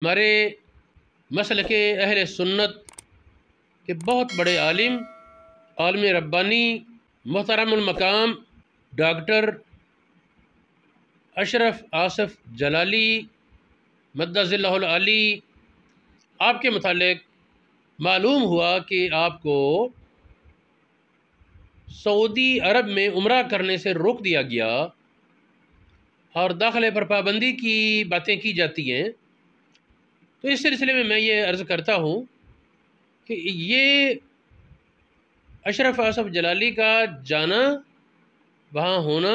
ہمارے مسلک اہل سنت کے بہت بڑے عالم ربانی محترم المقام ڈاکٹر اشرف آصف جلالی مدظ اللہ العلی، آپ کے متعلق معلوم ہوا کہ آپ کو سعودی عرب میں عمرہ کرنے سے روک دیا گیا اور داخلے پر پابندی کی باتیں کی جاتی ہیں۔ تو اس سلسلے میں یہ عرض کرتا ہوں کہ یہ اشرف آصف جلالی کا جانا، وہاں ہونا،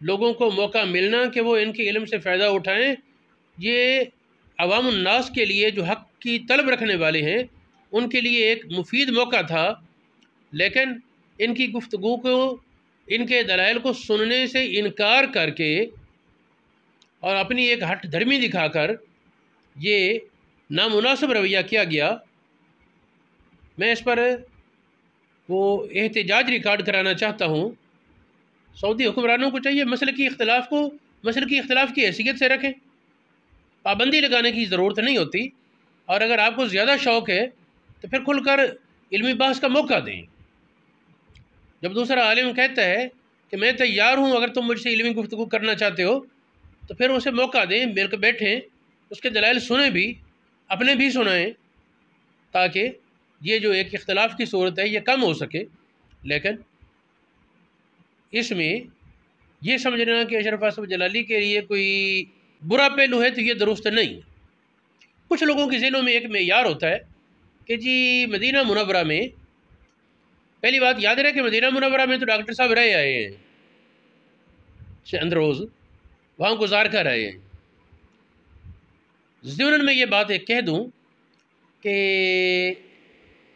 لوگوں کو موقع ملنا کہ وہ ان کے علم سے فائدہ اٹھائیں، یہ عوام الناس کے لیے جو حق کی طلب رکھنے والے ہیں ان کے لیے ایک مفید موقع تھا، لیکن ان کی گفتگو کو، ان کے دلائل کو سننے سے انکار کر کے اور اپنی ایک ہٹ دھرمی دکھا کر یہ نامناسب رویہ کیا گیا۔ میں اس پر وہ احتجاج ریکارڈ کرانا چاہتا ہوں۔ سعودی حکمرانوں کو چاہیے مسلکی اختلاف کی حیثیت سے رکھیں، پابندی لگانے کی ضرورت نہیں ہوتی، اور اگر آپ کو زیادہ شوق ہے تو پھر کھل کر علمی بحث کا موقع دیں۔ جب دوسرا عالم کہتا ہے کہ میں تیار ہوں اگر تم مجھ سے علمی گفتگو کرنا چاہتے ہو تو پھر اسے موقع دیں، مل کے بیٹھیں، اس کے دلائل سنیں بھی، اپنے بھی سنائیں، تاکہ یہ جو ایک اختلاف کی صورت ہے یہ کم ہو سکے۔ لیکن اس میں یہ سمجھنا کہ اشرف آصف جلالی کے لیے کوئی برا پہلو ہے تو یہ درست نہیں۔ کچھ لوگوں کے ذہنوں میں ایک معیار ہوتا ہے کہ جی مدینہ منورہ میں، پہلی بات یاد رہے کہ مدینہ منورہ میں تو ڈاکٹر صاحب رہے آئے ہیں، چند روز وہاں گزار کر آئے ہیں۔ ضمن میں یہ بات ایک کہہ دوں کہ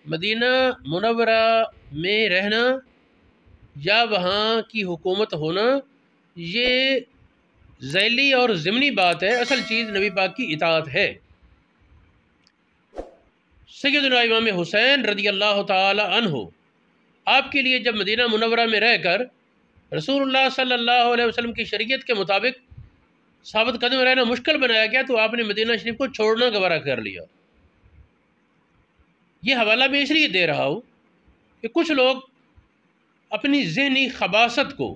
مدینہ منورہ میں رہنا یا وہاں کی حکومت ہونا یہ ذیلی اور ضمنی بات ہے، اصل چیز نبی پاک کی اطاعت ہے۔ سیدنا امام حسین رضی اللہ تعالی عنہ، آپ کے لیے جب مدینہ منورہ میں رہ کر رسول اللہ صلی اللہ علیہ وسلم کی شریعت کے مطابق ثابت قدم رہنا مشکل بنایا گیا تو آپ نے مدینہ شریف کو چھوڑنا گوارا کر لیا۔ یہ حوالہ میں اس لیے دے رہا ہوں کہ کچھ لوگ اپنی ذہنی خباثت کو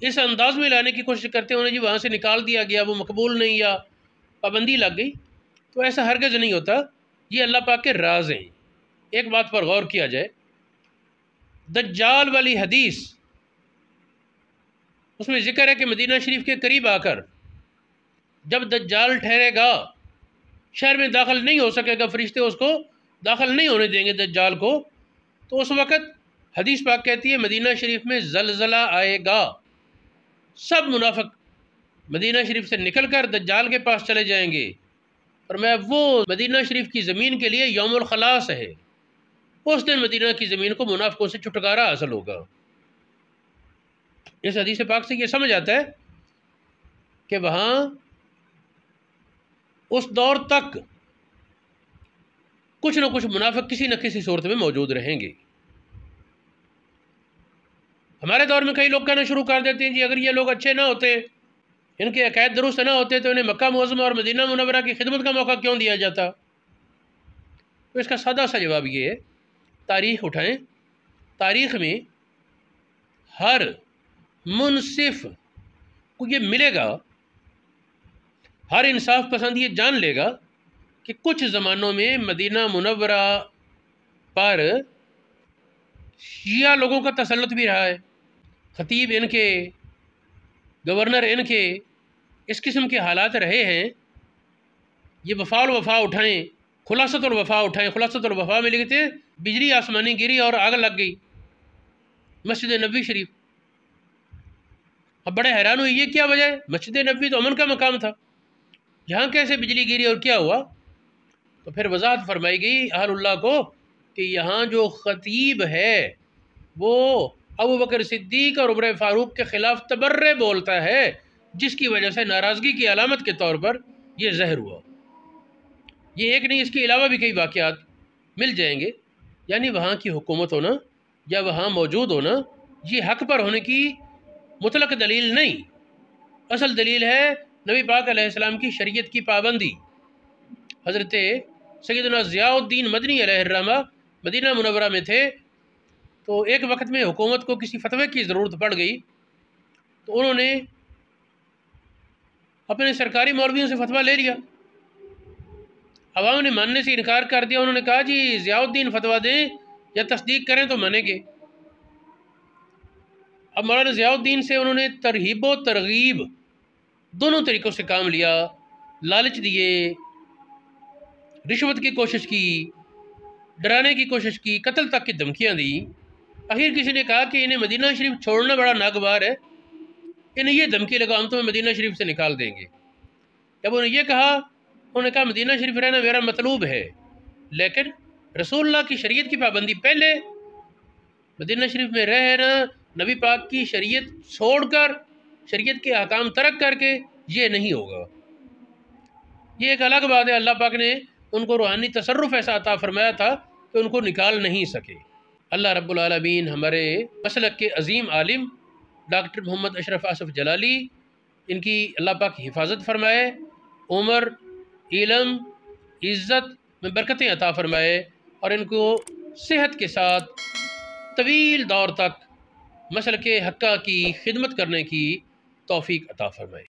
اس انداز میں لانے کی کوشش کرتے ہیں، انہیں جی وہاں سے نکال دیا گیا، وہ مقبول نہیں یا پابندی لگ گئی، تو ایسا ہرگز نہیں ہوتا۔ یہ اللہ پاک کے راز ہیں۔ ایک بات پر غور کیا جائے، دجال والی حدیث، اس میں ذکر ہے کہ مدینہ شریف کے قریب آ کر جب دجال ٹھہرے گا، شہر میں داخل نہیں ہو سکے گا، فرشتے اس کو داخل نہیں ہونے دیں گے دجال کو، تو اس وقت حدیث پاک کہتی ہے مدینہ شریف میں زلزلہ آئے گا، سب منافق مدینہ شریف سے نکل کر دجال کے پاس چلے جائیں گے، اور میں وہ مدینہ شریف کی زمین کے لیے یوم الخلاص ہے، اس دن مدینہ کی زمین کو منافقوں سے چھٹکارا حاصل ہوگا۔ اس حدیث پاک سے یہ سمجھ آتا ہے کہ وہاں اس دور تک کچھ نہ کچھ منافق کسی نہ کسی صورت میں موجود رہیں گے۔ ہمارے دور میں کئی لوگ کہنا شروع کر دیتے ہیں جی اگر یہ لوگ اچھے نہ ہوتے، ان کے عقائد درست نہ ہوتے تو انہیں مکہ معظمہ اور مدینہ منورہ کی خدمت کا موقع کیوں دیا جاتا؟ تو اس کا سادہ سا جواب یہ ہے، تاریخ اٹھائیں، تاریخ میں ہر منصف کو یہ ملے گا، ہر انصاف پسند یہ جان لے گا کہ کچھ زمانوں میں مدینہ منورہ پر شیعہ لوگوں کا تسلط بھی رہا ہے، خطیب ان کے، گورنر ان کے، اس قسم کے حالات رہے ہیں۔ یہ وفا الوفا اٹھائیں، خلاصۃ الوفا اٹھائیں، خلاصۃ الوفا میں لکھتے ہیں بجلی آسمانی گری اور آگ لگ گئی مسجد نبوی شریف۔ اب بڑے حیران ہوئی یہ کیا وجہ ہے؟ مسجد نبوی تو امن کا مقام تھا، یہاں کیسے بجلی گری اور کیا ہوا؟ تو پھر وضاحت فرمائی گئی اہل اللہ کو کہ یہاں جو خطیب ہے وہ ابو بکر صدیق اور عمر فاروق کے خلاف تبرے بولتا ہے، جس کی وجہ سے ناراضگی کی علامت کے طور پر یہ زہر ہوا۔ یہ ایک نہیں، اس کے علاوہ بھی کئی واقعات مل جائیں گے۔ یعنی وہاں کی حکومت ہونا یا وہاں موجود ہونا یہ حق پر ہونے کی مطلق دلیل نہیں، اصل دلیل ہے نبی پاک علیہ السلام کی شریعت کی پابندی۔ حضرت سیدنا ضیاء الدین مدنی علیہ الرحمہ مدینہ منورہ میں تھے، تو ایک وقت میں حکومت کو کسی فتوے کی ضرورت پڑ گئی، تو انہوں نے اپنے سرکاری مولویوں سے فتویٰ لے لیا۔ عوام نے ماننے سے انکار کر دیا، انہوں نے کہا جی ضیاء الدین فتویٰ دیں یا تصدیق کریں تو مانیں گے۔ اب مولانا ضیاء الدین سے انہوں نے ترغیب و ترغیب دونوں طریقوں سے کام لیا، لالچ دیے، رشوت کی کوشش کی، ڈرانے کی کوشش کی، قتل تک کی دھمکیاں دی۔ آخر کسی نے کہا کہ انہیں مدینہ شریف چھوڑنا بڑا ناگوار ہے، انہیں یہ دھمکی لگا ہم تمہیں مدینہ شریف سے نکال دیں گے۔ جب انہوں نے یہ کہا، انہوں نے کہا مدینہ شریف رہنا میرا مطلوب ہے، لیکن رسول اللہ کی شریعت کی پابندی پہلے، مدینہ شریف میں رہنا نبی پاک کی شریعت چھوڑ کر، شریعت کے احکام ترک کر کے، یہ نہیں ہوگا۔ یہ ایک الگ بات ہے، اللہ پاک نے ان کو روحانی تصرف ایسا عطا فرمایا تھا کہ ان کو نکال نہیں سکے۔ اللہ رب العالمین ہمارے مسلک کے عظیم عالم ڈاکٹر محمد اشرف آصف جلالی، ان کی اللہ پاک حفاظت فرمائے، عمر، علم، عزت میں برکتیں عطا فرمائے، اور ان کو صحت کے ساتھ طویل دور تک مسلک حقہ کی خدمت کرنے کی توفیق عطا فرمائے۔